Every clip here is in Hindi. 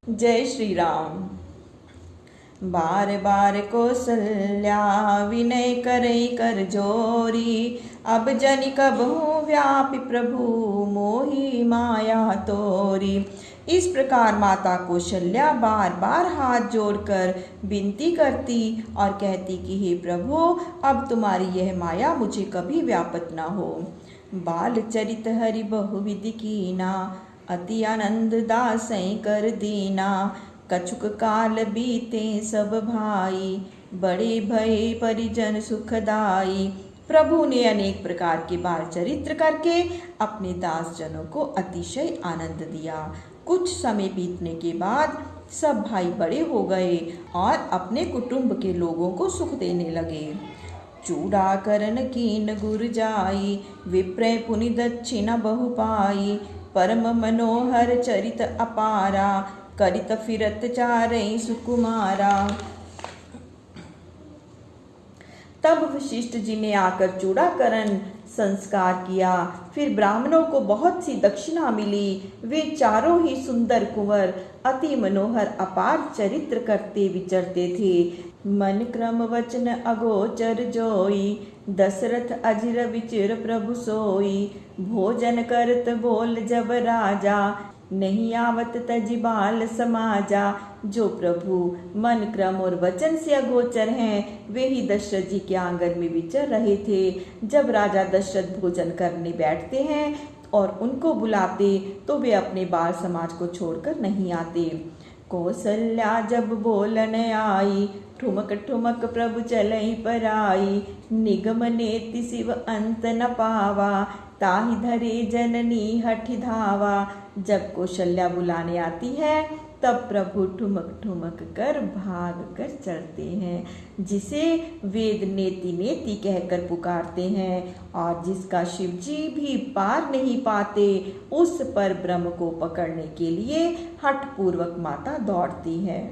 जय श्री राम। बार बार कौसल्या विनय करई कर जोरी, अब जनि कबहु व्यापी प्रभु मोहि माया तोरी। इस प्रकार माता कौशल्या बार बार हाथ जोड़कर विनती करती और कहती कि हे प्रभु, अब तुम्हारी यह माया मुझे कभी व्यापत न हो। बाल चरित हरि बहुविधि कीना, अति आनंद दासै कर दीना। कछुक काल बीते सब भाई, बड़े भय परिजन सुखदाई। प्रभु ने अनेक प्रकार के बाल चरित्र करके अपने दास जनों को अतिशय आनंद दिया। कुछ समय बीतने के बाद सब भाई बड़े हो गए और अपने कुटुंब के लोगों को सुख देने लगे। चूड़ा करन कीन गुर जाई, विप्रय पुनि दक्षिणा बहु पाई। परम मनोहर चरित अपारा, करित फिरत चारै सुकुमारा। तब वशिष्ठ जी ने आकर चूड़ाकरण संस्कार किया। फिर ब्राह्मणों को बहुत सी दक्षिणा मिली। वे चारों ही सुंदर कुंवर अति मनोहर अपार चरित्र करते विचरते थे। मन क्रम वचन अगोचर जोई, दशरथ अजिर विचिर प्रभु सोई। भोजन करत बोल जब राजा, नहीं आवत तजि बाल समाजा। जो प्रभु मन क्रम और वचन से अगोचर हैं, वे ही दशरथ जी के आंगन में विचर रहे थे। जब राजा दशरथ भोजन करने बैठते हैं और उनको बुलाते तो वे अपने बाल समाज को छोड़कर नहीं आते। कौशल्या जब बोलन आई, ठुमक ठुमक प्रभु चलई पर आई। निगम नेति शिव अंत न पावा, ताहि धरे जननी हठ धावा। जब कौशल्या बुलाने आती है तब प्रभु ठुमक ठुमक कर भाग कर चलते हैं, जिसे वेद नेति नेति कहकर पुकारते हैं और जिसका शिव जी भी पार नहीं पाते, उस पर ब्रह्म को पकड़ने के लिए हठ पूर्वक माता दौड़ती है।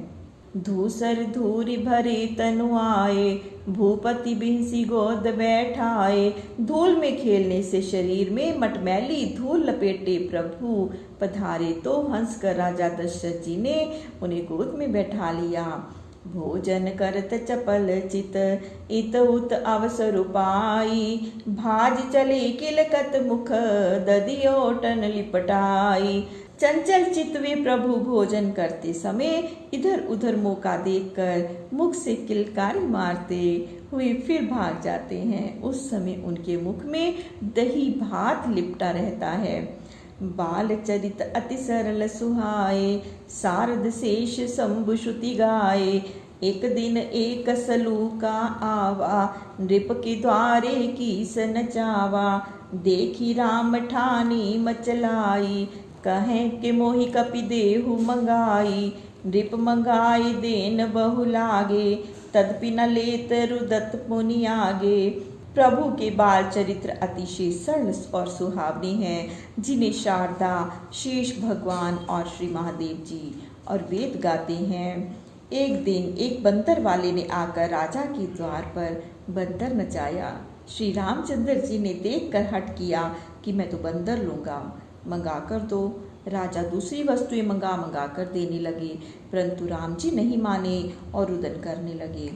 धूसर धूरि भरे तनु आए, भूपति बिहसी गोद बैठाए। धूल में खेलने से शरीर में मटमैली धूल लपेटे प्रभु पधारे तो हंसकर राजा दशरथ जी ने उन्हें गोद में बैठा लिया। भोजन करत चपल चित, इत उत अवसर पाई। भाज चले किलकत मुख, दधियोटन लिपटाई। चंचल चित वे प्रभु भोजन करते समय इधर उधर मौका देखकर मुख से किलकारी मारते हुए फिर भाग जाते हैं। उस समय उनके मुख में दही भात लिपटा रहता है। बाल चरित अति सरल सुहाए, शारद शेष शंभु श्रुति गाए। एक दिन एक सलूका आवा, नृप के द्वारे कीस नचावा। देखी राम ठानी मचलाई, कहें कि मोहि कपि देहु मंगाई। नृप मंगाई देन बहु लागे, तदपि न लेत रुदत मुनि आगे। प्रभु के बाल चरित्र अतिशय सरल और सुहावने हैं, जिन्हें शारदा, शेष भगवान और श्री महादेव जी और वेद गाते हैं। एक दिन एक बंदर वाले ने आकर राजा के द्वार पर बंदर नचाया। श्री रामचंद्र जी ने देखकर हठ किया कि मैं तो बंदर लूँगा, मंगा कर दो। राजा दूसरी वस्तुएं मंगा मंगा कर देने लगे, परंतु राम जी नहीं माने और रुदन करने लगे।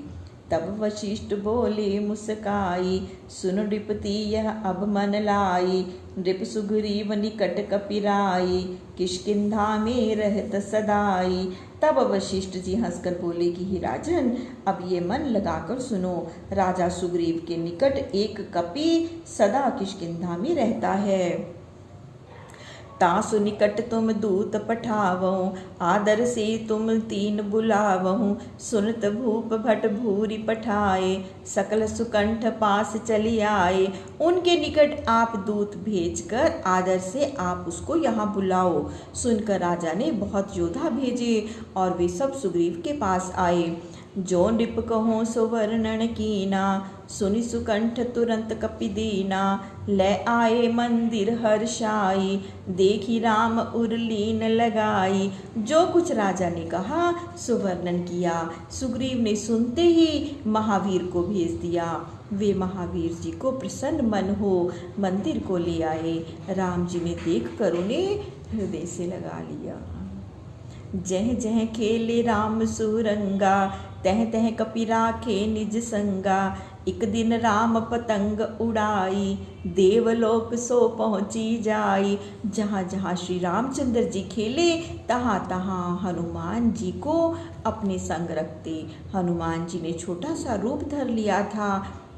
तब वशिष्ठ बोले मुस्काई, सुन नृपति यह अब मन लाई। नृप सुग्रीव निकट कपिराई, किष्किंधा में रहत सदाई। तब वशिष्ठ जी हंसकर बोले कि हे राजन, अब ये मन लगाकर सुनो। राजा सुग्रीव के निकट एक कपि सदा किष्किंधा में रहता है। तासु निकट तुम दूत पठावहु, आदर से तुम तीन बुलावहु। सुनत भूप भट भूरि पठाए, सकल सुकंठ पास चली आए। उनके निकट आप दूत भेजकर आदर से आप उसको यहाँ बुलाओ। सुनकर राजा ने बहुत योद्धा भेजे और वे सब सुग्रीव के पास आए। जो नृप कहो सो वर्णन कीना, सुनि सुकंठ तुरंत कपि दीना। ले आए मंदिर हर्षाई, देखी राम उरलीन लगाई। जो कुछ राजा ने कहा सो वर्णन किया। सुग्रीव ने सुनते ही महावीर को भेज दिया। वे महावीर जी को प्रसन्न मन हो मंदिर को ले आए। राम जी ने देख कर उन्हें हृदय से लगा लिया। जह जह खेले राम सुरंगा, तह तह कपि राखे निज संगा। एक दिन राम पतंग उड़ाई, देवलोक सो पहुँची जाई। जहाँ जहाँ श्री रामचंद्र जी खेले तहाँ तहाँ हनुमान जी को अपने संग रखते। हनुमान जी ने छोटा सा रूप धर लिया था।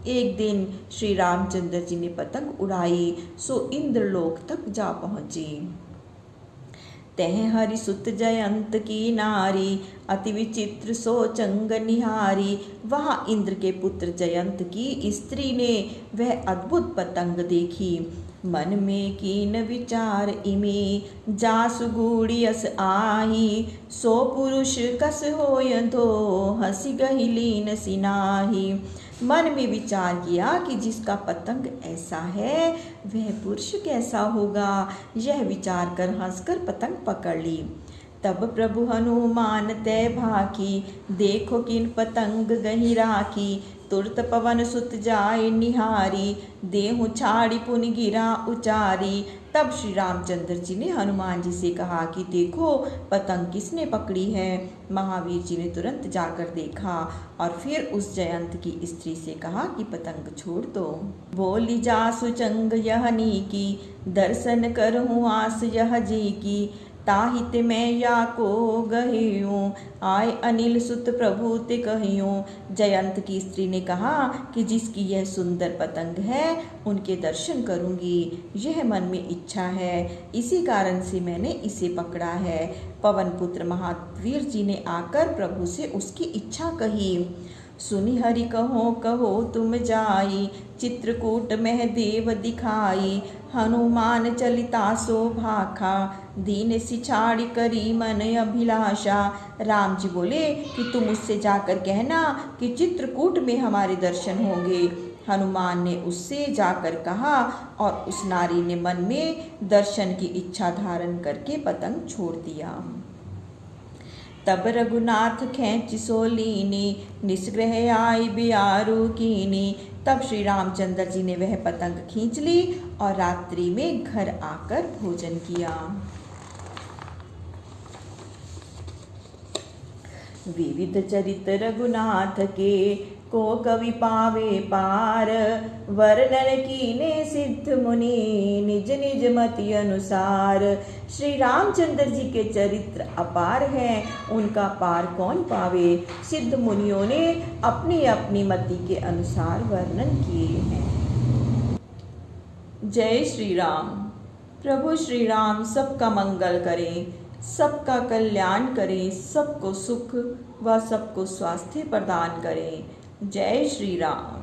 एक दिन श्री रामचंद्र जी ने पतंग उड़ाई सो इंद्रलोक तक जा पहुँचे। तह हरि सुत जयंत की नारी, अति विचित्र सो चंग निहारी। वहाँ इंद्र के पुत्र जयंत की स्त्री ने वह अद्भुत पतंग देखी। मन में कीन विचार इमे, जासु गूढ़ी अस आही। सो पुरुष कस होय धो, हंसी गहि लीन सिनाही। मन में विचार किया कि जिसका पतंग ऐसा है वह पुरुष कैसा होगा। यह विचार कर हंसकर पतंग पकड़ ली। तब प्रभु हनुमान तै भाकी, देखो किन पतंग गहि राखी। तुरत पवन सुत जाए निहारी, देहु छाड़ी पुनि गिरा उचारी। तब श्री रामचंद्र जी ने हनुमान जी से कहा कि देखो पतंग किसने पकड़ी है। महावीर जी ने तुरंत जाकर देखा और फिर उस जयंत की स्त्री से कहा कि पतंग छोड़ दो। बोली जासु चंग यह नीकी, दर्शन करहूँ आस यह जी की। ताहित मैं या को गहियूँ, आय अनिल सुत प्रभु ते कहियूँ। जयंत की स्त्री ने कहा कि जिसकी यह सुंदर पतंग है उनके दर्शन करूंगी, यह मन में इच्छा है, इसी कारण से मैंने इसे पकड़ा है। पवन पुत्र महावीर जी ने आकर प्रभु से उसकी इच्छा कही। सुनि हरि कहो कहो तुम जाई, चित्रकूट मह देव दिखाई। हनुमान चलिता सो भाखा, दीन सिछाड़ी करी मन अभिलाषा। राम जी बोले कि तुम उससे जाकर कहना कि चित्रकूट में हमारे दर्शन होंगे। हनुमान ने उससे जाकर कहा और उस नारी ने मन में दर्शन की इच्छा धारण करके पतंग छोड़ दिया। तब रघुनाथ खैंच सो लीनी, निस्ग्रह आई बियारू कीनी। तब श्री रामचंद्र जी ने वह पतंग खींच ली और रात्रि में घर आकर भोजन किया। विविध चरित रघुनाथ के, को कवि पावे पार। वर्णन कीने सिद्ध मुनि, निज निज मति अनुसार। श्री रामचंद्र जी के चरित्र अपार हैं, उनका पार कौन पावे। सिद्ध मुनियों ने अपनी अपनी मति के अनुसार वर्णन किए हैं। जय श्री राम। प्रभु श्री राम सबका मंगल करें, सबका कल्याण करें, सबको सुख व सबको स्वास्थ्य प्रदान करें। जय श्री राम।